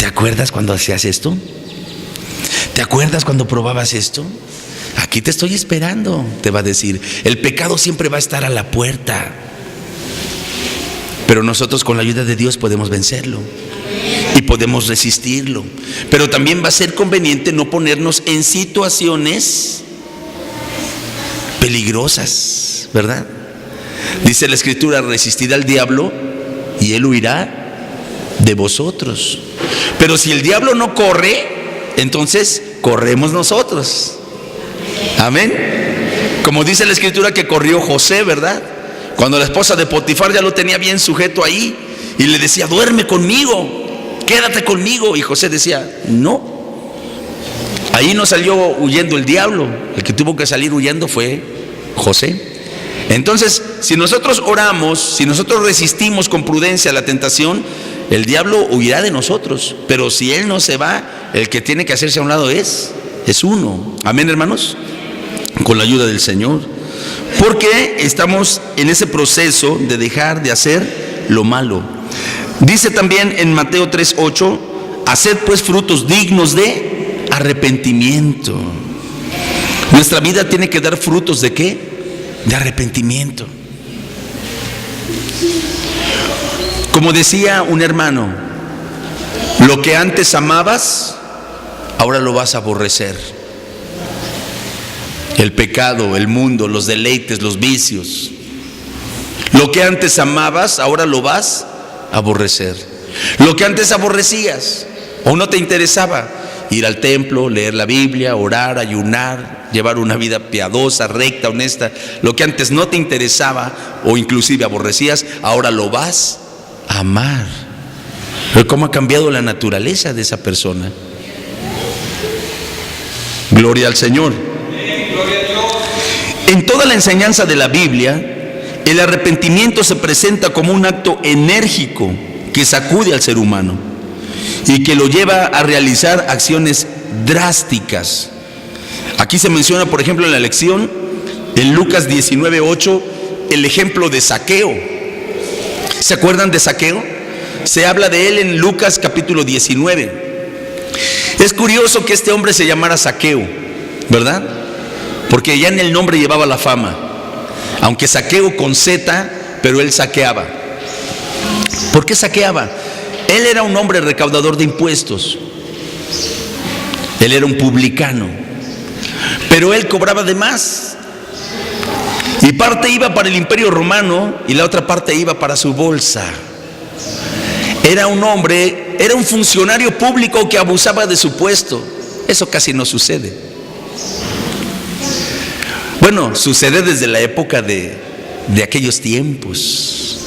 ¿te acuerdas cuando hacías esto? ¿Te acuerdas cuando probabas esto? Aquí te estoy esperando, te va a decir. El pecado siempre va a estar a la puerta, pero nosotros con la ayuda de Dios podemos vencerlo y podemos resistirlo. Pero también va a ser conveniente no ponernos en situaciones peligrosas, ¿verdad? Dice la Escritura: resistid al diablo y él huirá de vosotros. Pero si el diablo no corre, entonces corremos nosotros. Amén. Como dice la Escritura que corrió José, ¿verdad? Cuando la esposa de Potifar ya lo tenía bien sujeto ahí y le decía: duerme conmigo, quédate conmigo. Y José decía: no. Ahí no salió huyendo el diablo, el que tuvo que salir huyendo fue José. Entonces, si nosotros oramos, si nosotros resistimos con prudencia la tentación, el diablo huirá de nosotros. Pero si él no se va, el que tiene que hacerse a un lado es uno. Amén, hermanos, con la ayuda del Señor, porque estamos en ese proceso de dejar de hacer lo malo. Dice también en Mateo 3:8: haced pues frutos dignos de arrepentimiento. Nuestra vida tiene que dar frutos ¿de qué? De arrepentimiento. Como decía un hermano, lo que antes amabas, ahora lo vas a aborrecer. El pecado, el mundo, los deleites, los vicios. Lo que antes amabas, ahora lo vas a aborrecer. Lo que antes aborrecías o no te interesaba: ir al templo, leer la Biblia, orar, ayunar, llevar una vida piadosa, recta, honesta. Lo que antes no te interesaba o inclusive aborrecías, ahora lo vas a amar. Pero ¿cómo ha cambiado la naturaleza de esa persona? Gloria al Señor. En toda la enseñanza de la Biblia, el arrepentimiento se presenta como un acto enérgico que sacude al ser humano y que lo lleva a realizar acciones drásticas. Aquí se menciona, por ejemplo, en la lección, en Lucas 19:8, el ejemplo de Zaqueo. ¿Se acuerdan de Zaqueo? Se habla de él en Lucas capítulo 19. Es curioso que este hombre se llamara Zaqueo, ¿verdad? Porque ya en el nombre llevaba la fama. Aunque Zaqueo con Z, pero él saqueaba. ¿Por qué saqueaba? Él era un hombre recaudador de impuestos. Él era un publicano. Pero él cobraba de más. Y parte iba para el Imperio Romano y la otra parte iba para su bolsa. Era un hombre, era un funcionario público que abusaba de su puesto. Eso casi no sucede. Bueno, sucede desde la época de aquellos tiempos.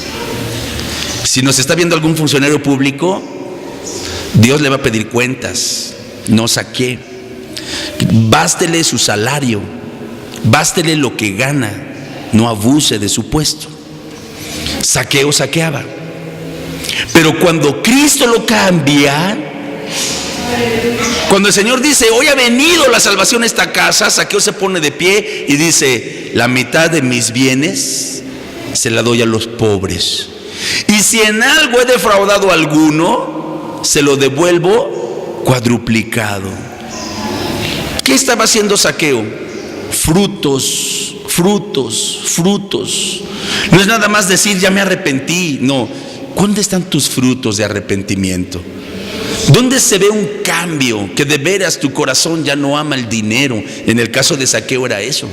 Si nos está viendo algún funcionario público, Dios le va a pedir cuentas. No saquee. Bástele su salario, bástele lo que gana, no abuse de su puesto. Zaqueo saqueaba. Pero cuando Cristo lo cambia, cuando el Señor dice: hoy ha venido la salvación a esta casa, Zaqueo se pone de pie y dice: la mitad de mis bienes se la doy a los pobres, y si en algo he defraudado a alguno, se lo devuelvo cuadruplicado. ¿Qué estaba haciendo Zaqueo? Frutos. No es nada más decir: ya me arrepentí. No. ¿Dónde están tus frutos de arrepentimiento? ¿Dónde se ve un cambio? Que de veras tu corazón ya no ama el dinero. En el caso de Zaqueo era eso.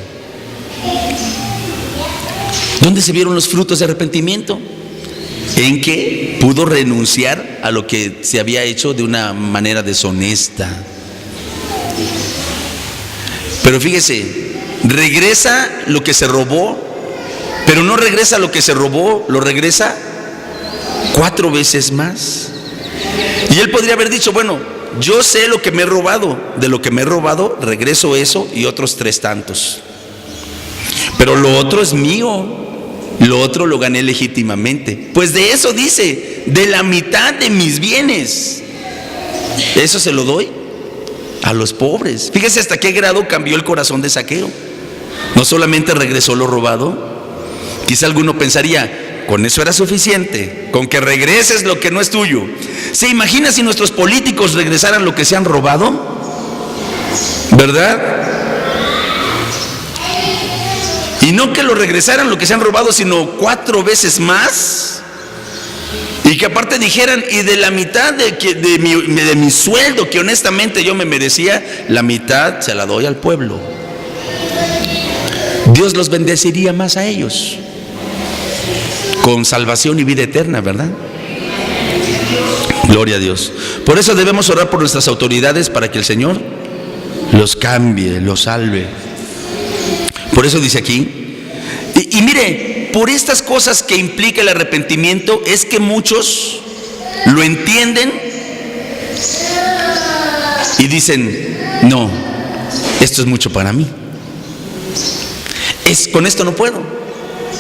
¿Dónde se vieron los frutos de arrepentimiento? En que pudo renunciar a lo que se había hecho de una manera deshonesta. Pero fíjese, regresa lo que se robó, pero no regresa lo que se robó, lo regresa 4 veces más. Y él podría haber dicho: bueno, yo sé lo que me he robado, de lo que me he robado regreso eso y otros 3 tantos. Pero lo otro es mío, lo otro lo gané legítimamente. Pues de eso dice: de la mitad de mis bienes, eso se lo doy a los pobres. Fíjese hasta qué grado cambió el corazón de Zaqueo. No solamente regresó lo robado. Quizá alguno pensaría: con eso era suficiente, con que regreses lo que no es tuyo. ¿Se imagina si nuestros políticos regresaran lo que se han robado? ¿Verdad? Y no que lo regresaran lo que se han robado, sino 4 veces más. Y que aparte dijeran, y de la mitad de mi sueldo, que honestamente yo me merecía, la mitad se la doy al pueblo. Dios los bendeciría más a ellos, con salvación y vida eterna, ¿verdad? Gloria a Dios. Por eso debemos orar por nuestras autoridades, para que el Señor los cambie, los salve. Por eso dice aquí, y mire, por estas cosas que implica el arrepentimiento, es que muchos lo entienden y dicen, no, esto es mucho para mí. Con esto no puedo,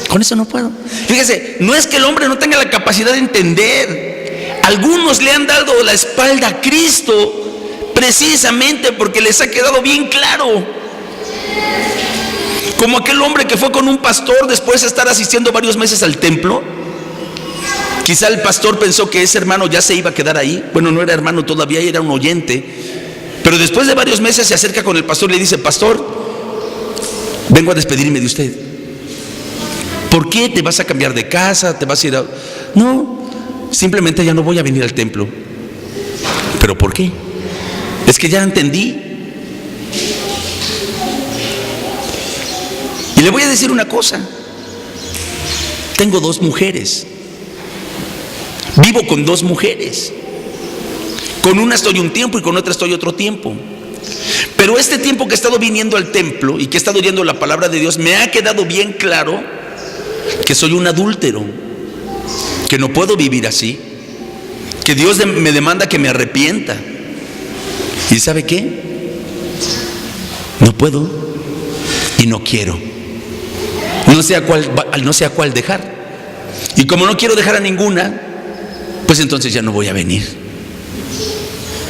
con eso no puedo. Fíjese, no es que el hombre no tenga la capacidad de entender. Algunos le han dado la espalda a Cristo precisamente porque les ha quedado bien claro. Como aquel hombre que fue con un pastor después de estar asistiendo varios meses al templo. Quizá el pastor pensó que ese hermano ya se iba a quedar ahí. Bueno, no era hermano todavía, era un oyente. Pero después de varios meses se acerca con el pastor y le dice, pastor, vengo a despedirme de usted. ¿Por qué? ¿Te vas a cambiar de casa? ¿Te vas a ir a...? No, simplemente ya no voy a venir al templo. ¿Pero por qué? Es que ya entendí. Y le voy a decir una cosa. Tengo 2 mujeres. Vivo con 2 mujeres. Con una estoy un tiempo y con otra estoy otro tiempo. Pero este tiempo que he estado viniendo al templo y que he estado oyendo la palabra de Dios, me ha quedado bien claro que soy un adúltero, que no puedo vivir así, que Dios me demanda que me arrepienta. ¿Y sabe qué? No puedo y no quiero. No sé a cuál dejar. Y como no quiero dejar a ninguna, pues entonces ya no voy a venir,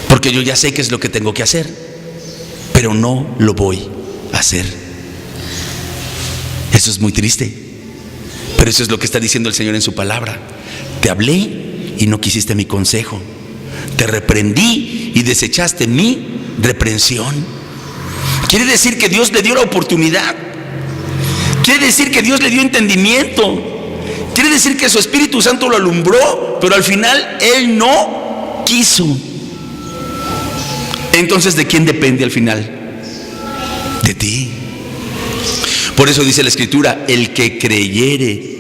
porque yo ya sé qué es lo que tengo que hacer, pero no lo voy a hacer. Eso es muy triste, pero eso es lo que está diciendo el Señor en su palabra. Te hablé y no quisiste mi consejo, te reprendí y desechaste mi reprensión. Quiere decir que Dios le dio la oportunidad, quiere decir que Dios le dio entendimiento, quiere decir que su Espíritu Santo lo alumbró, pero al final Él no quiso. Entonces, ¿de quién depende al final? De ti. Por eso dice la Escritura, el que creyere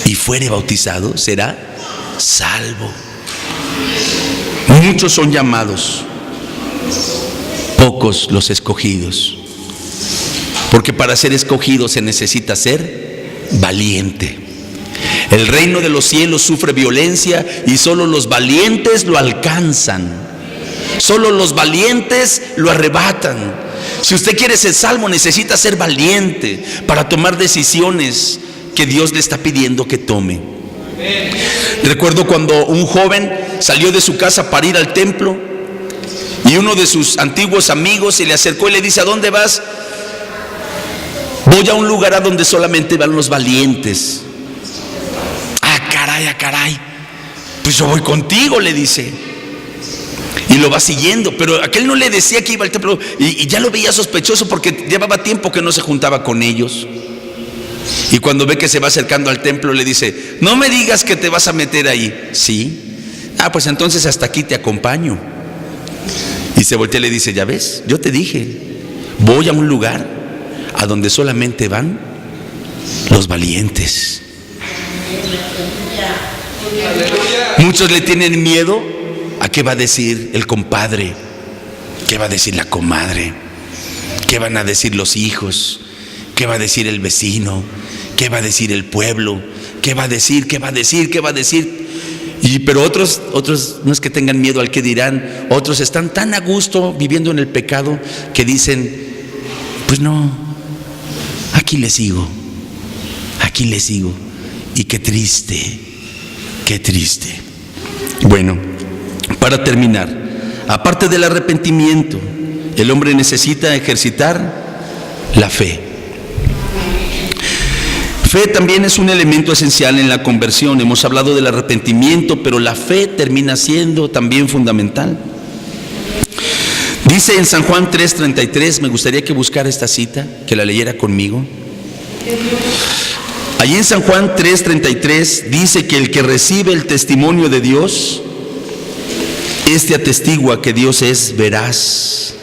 y fuere bautizado será salvo. Muchos son llamados, pocos los escogidos. Porque para ser escogido se necesita ser valiente. El reino de los cielos sufre violencia y solo los valientes lo alcanzan. Solo los valientes lo arrebatan. Si usted quiere ser salvo, necesita ser valiente para tomar decisiones que Dios le está pidiendo que tome. Recuerdo cuando un joven salió de su casa para ir al templo y uno de sus antiguos amigos se le acercó y le dice, ¿a dónde vas? Voy a un lugar a donde solamente van los valientes. Ah, caray. Pues yo voy contigo, le dice. Y lo va siguiendo, pero aquel no le decía que iba al templo y ya lo veía sospechoso porque llevaba tiempo que no se juntaba con ellos. Y cuando ve que se va acercando al templo le dice, no me digas que te vas a meter ahí. Sí. Ah, pues entonces hasta aquí te acompaño. Y se voltea y le dice, ya ves, yo te dije, voy a un lugar a donde solamente van los valientes. Muchos le tienen miedo a qué va a decir el compadre, qué va a decir la comadre, qué van a decir los hijos, qué va a decir el vecino, qué va a decir el pueblo, qué va a decir. Pero otros no es que tengan miedo al que dirán, otros están tan a gusto viviendo en el pecado que dicen, pues no, aquí le sigo. Y qué triste. Bueno, para terminar, aparte del arrepentimiento, el hombre necesita ejercitar la fe. Fe también es un elemento esencial en la conversión. Hemos hablado del arrepentimiento, pero la fe termina siendo también fundamental. Dice en San Juan 3:33, me gustaría que buscara esta cita, que la leyera conmigo. Allí en San Juan 3:33 dice que el que recibe el testimonio de Dios, este atestigua que Dios es veraz.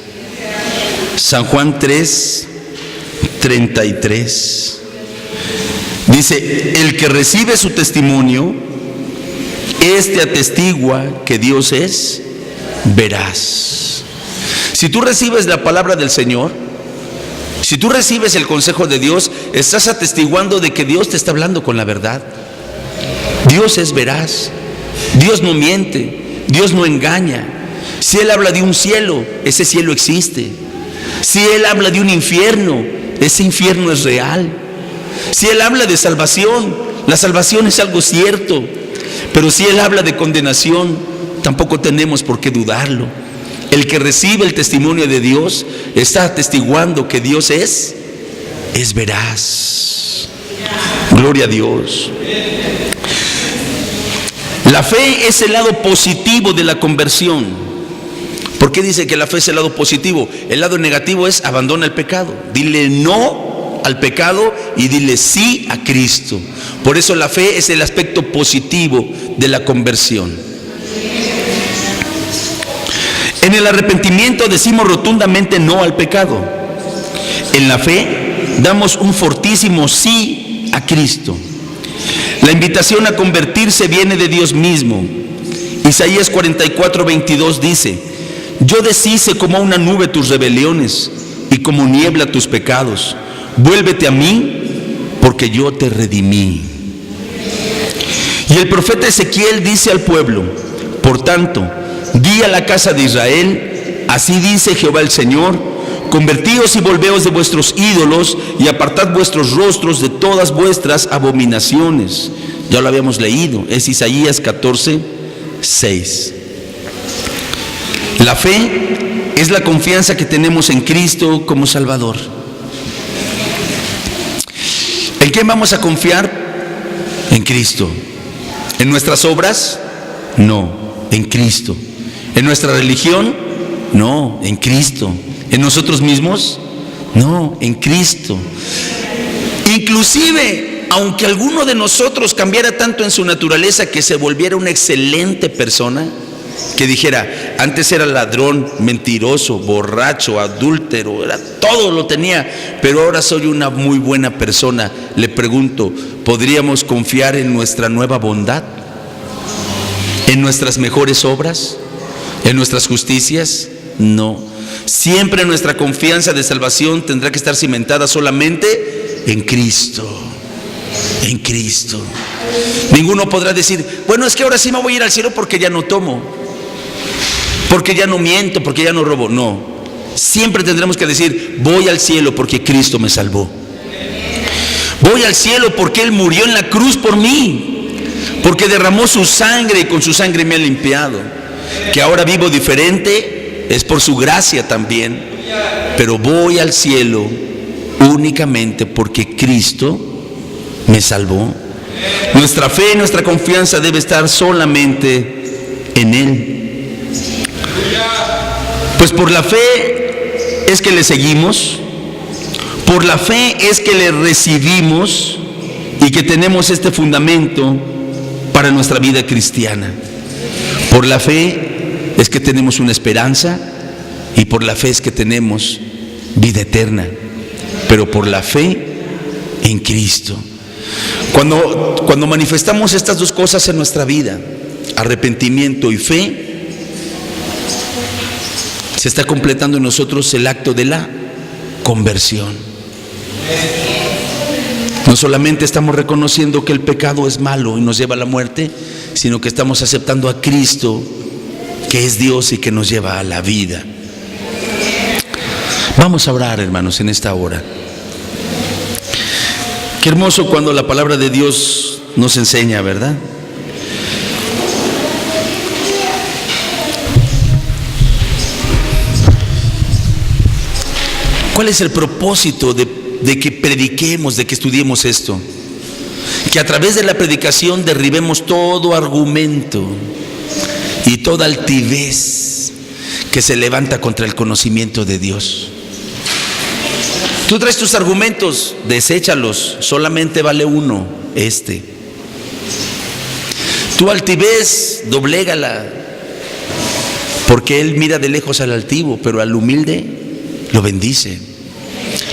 San Juan 3:33 dice, el que recibe su testimonio, este atestigua que Dios es veraz. Si tú recibes la palabra del Señor, si tú recibes el consejo de Dios, estás atestiguando de que Dios te está hablando con la verdad. Dios es veraz, Dios no miente, Dios no engaña. Si Él habla de un cielo, ese cielo existe. Si Él habla de un infierno, ese infierno es real. Si Él habla de salvación, la salvación es algo cierto. Pero si Él habla de condenación, tampoco tenemos por qué dudarlo. El que recibe el testimonio de Dios está atestiguando que Dios es veraz. Gloria a Dios. La fe es el lado positivo de la conversión. ¿Por qué dice que la fe es el lado positivo? El lado negativo es abandona el pecado. Dile no al pecado y dile sí a Cristo. Por eso la fe es el aspecto positivo de la conversión. En el arrepentimiento decimos rotundamente no al pecado. En la fe damos un fortísimo sí a Cristo. La invitación a convertirse viene de Dios mismo. Isaías 44:22 dice, yo deshice como una nube tus rebeliones y como niebla tus pecados. Vuélvete a mí, porque yo te redimí. Y el profeta Ezequiel dice al pueblo, por tanto, di a la casa de Israel, así dice Jehová el Señor, convertíos y volveos de vuestros ídolos y apartad vuestros rostros de todas vuestras abominaciones. Ya lo habíamos leído, es Isaías 14:6. La fe es la confianza que tenemos en Cristo como Salvador. ¿En quién vamos a confiar? En Cristo. ¿En nuestras obras? No, en Cristo. ¿En nuestra religión? No, en Cristo. ¿En nosotros mismos? No, en Cristo. Inclusive, aunque alguno de nosotros cambiara tanto en su naturaleza que se volviera una excelente persona, que dijera, antes era ladrón, mentiroso, borracho, adúltero, todo lo tenía, pero ahora soy una muy buena persona. Le pregunto, ¿podríamos confiar en nuestra nueva bondad? ¿En nuestras mejores obras? ¿En nuestras justicias? No. Siempre nuestra confianza de salvación tendrá que estar cimentada solamente en Cristo. En Cristo. Ninguno podrá decir, bueno, es que ahora sí me voy a ir al cielo porque ya no tomo, porque ya no miento, porque ya no robo. No. Siempre tendremos que decir, voy al cielo porque Cristo me salvó. Voy al cielo porque Él murió en la cruz por mí, porque derramó su sangre y con su sangre me ha limpiado. Que ahora vivo diferente es por su gracia también, pero voy al cielo únicamente porque Cristo me salvó. Nuestra fe, nuestra confianza debe estar solamente en Él. Pues por la fe es que le seguimos, por la fe es que le recibimos y que tenemos este fundamento para nuestra vida cristiana. Por la fe es que tenemos una esperanza y por la fe es que tenemos vida eterna, pero por la fe en Cristo. Cuando manifestamos estas dos cosas en nuestra vida, arrepentimiento y fe, se está completando en nosotros el acto de la conversión. No solamente estamos reconociendo que el pecado es malo y nos lleva a la muerte, sino que estamos aceptando a Cristo, que es Dios y que nos lleva a la vida. Vamos a orar, hermanos, en esta hora. Qué hermoso cuando la palabra de Dios nos enseña, ¿verdad? ¿Cuál es el propósito de que prediquemos, de que estudiemos esto? Que a través de la predicación derribemos todo argumento y toda altivez que se levanta contra el conocimiento de Dios. Tú traes tus argumentos, deséchalos, solamente vale uno, Tu altivez, doblégala, porque Él mira de lejos al altivo, pero al humilde lo bendice.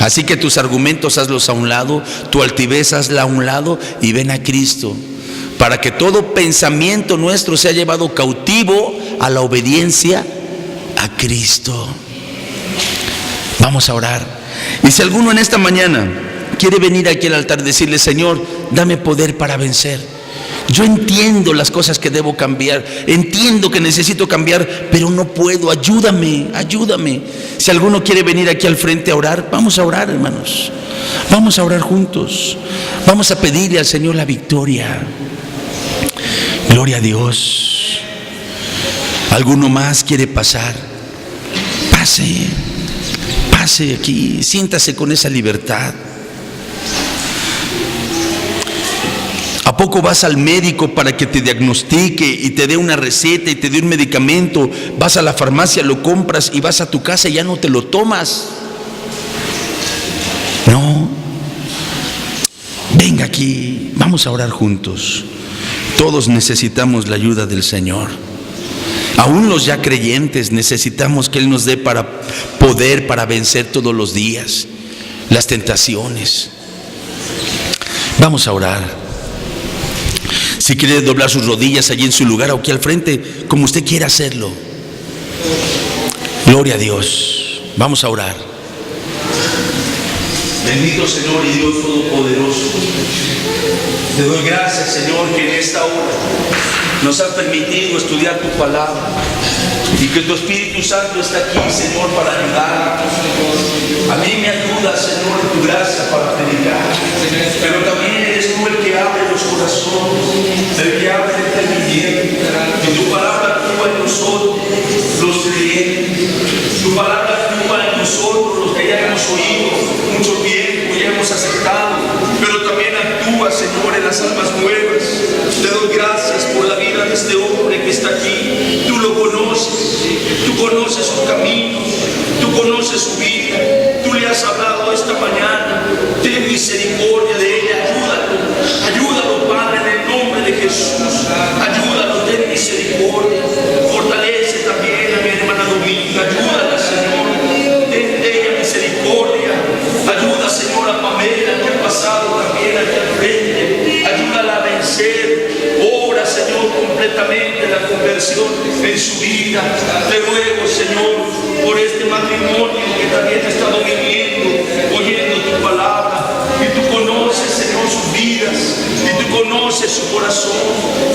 Así que tus argumentos hazlos a un lado, tu altivez hazla a un lado y ven a Cristo, para que todo pensamiento nuestro sea llevado cautivo a la obediencia a Cristo. Vamos a orar. Y si alguno en esta mañana quiere venir aquí al altar y decirle: Señor, dame poder para vencer. Yo entiendo las cosas que debo cambiar, entiendo que necesito cambiar, pero no puedo, ayúdame. Si alguno quiere venir aquí al frente a orar, vamos a orar, hermanos. Vamos a orar juntos. Vamos a pedirle al Señor la victoria. Gloria a Dios. ¿Alguno más quiere pasar? Pase aquí, siéntase con esa libertad. ¿A poco vas al médico para que te diagnostique y te dé una receta y te dé un medicamento? Vas a la farmacia, lo compras y vas a tu casa y ya no te lo tomas. No. Venga aquí, vamos a orar juntos. Todos necesitamos la ayuda del Señor. Aún los ya creyentes necesitamos que Él nos dé poder para vencer todos los días las tentaciones. Vamos a orar. Si quiere doblar sus rodillas allí en su lugar o aquí al frente, como usted quiera hacerlo. Gloria a Dios. Vamos a orar. Bendito Señor y Dios Todopoderoso, te doy gracias, Señor, que en esta hora nos has permitido estudiar tu palabra y que tu Espíritu Santo está aquí, Señor, para ayudarnos. A mí me ayuda, Señor, en tu gracia para predicar, pero también eres tú el que abre los corazones, el que abre el entendimiento. Que tu palabra actúa en nosotros, los creyentes. Tu palabra actúa en nosotros, los que ya hemos oído mucho tiempo, ya hemos aceptado, pero también actúa, Señor, en las almas nuevas. Te doy gracias por la vida de este hombre que está aquí. Tú lo conoces, tú conoces sus caminos, tú conoces su vida. Tú le has hablado esta mañana. Ten misericordia de él, ayúdalo, Padre, en el nombre de Jesús. Ayúdalo, ten misericordia. Fortalece también a mi hermana Dominga, ayúdala, Señor. Ten de ella misericordia. Ayuda, Señor, a Pamela, que ha pasado también aquí al frente. Ayúdala a vencer. Obra, Señor, completamente la conversión en su vida. Te ruego, Señor, por este matrimonio que también ha estado viviendo, oyendo tu palabra. Y tú conoces, Señor, sus vidas. Y tú conoces su corazón.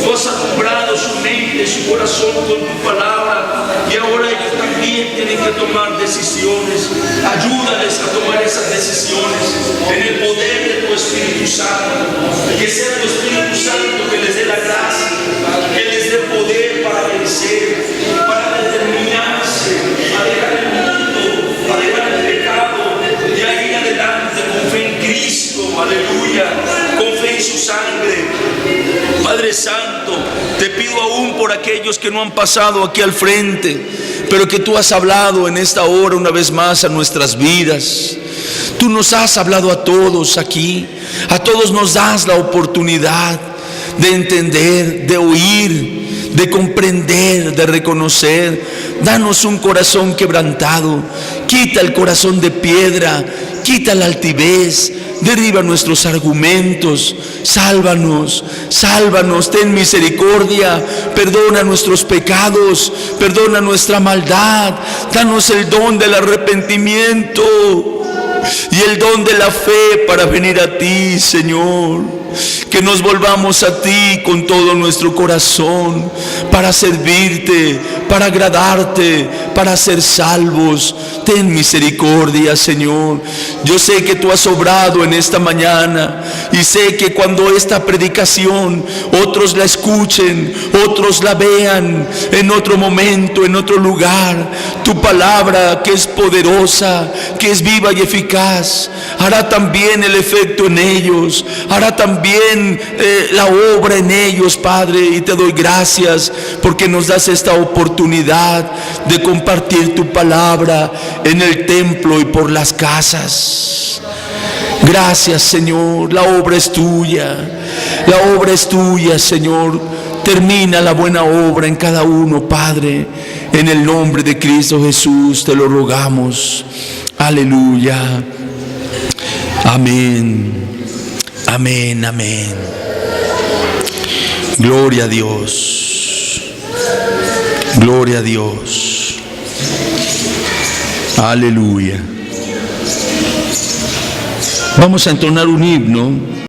Tú has alumbrado su mente, su corazón con tu palabra. Y ahora ellos también tienen que tomar decisiones. Ayúdales a tomar esas decisiones en el poder de tu Espíritu Santo. Que sea tu Espíritu Santo que les dé la gracia, que les dé poder para vencer, para determinarse a dejar el mundo, a dejar el pecado y a ir adelante con fe en Cristo, aleluya, con fe en su sangre. Padre Santo, te pido aún por aquellos que no han pasado aquí al frente, pero que tú has hablado en esta hora una vez más a nuestras vidas. Tú nos has hablado a todos aquí, a todos nos das la oportunidad de entender, de oír, de comprender, de reconocer. Danos un corazón quebrantado, quita el corazón de piedra, quita la altivez, derriba nuestros argumentos, sálvanos, ten misericordia, perdona nuestros pecados, perdona nuestra maldad, danos el don del arrepentimiento y el don de la fe para venir a ti, Señor. Que nos volvamos a ti con todo nuestro corazón para servirte, para agradarte, para ser salvos. Ten misericordia, Señor. Yo sé que tú has obrado en esta mañana y sé que cuando esta predicación otros la escuchen, otros la vean en otro momento, en otro lugar, tu palabra, que es poderosa, que es viva y eficaz, hará también el efecto en ellos, hará también también la obra en ellos, Padre, y te doy gracias porque nos das esta oportunidad de compartir tu palabra en el templo y por las casas. Gracias, Señor, la obra es tuya, Señor. Termina la buena obra en cada uno, Padre, en el nombre de Cristo Jesús te lo rogamos. Aleluya. Amén. Amén, amén. Gloria a Dios. Gloria a Dios. Aleluya. Vamos a entonar un himno.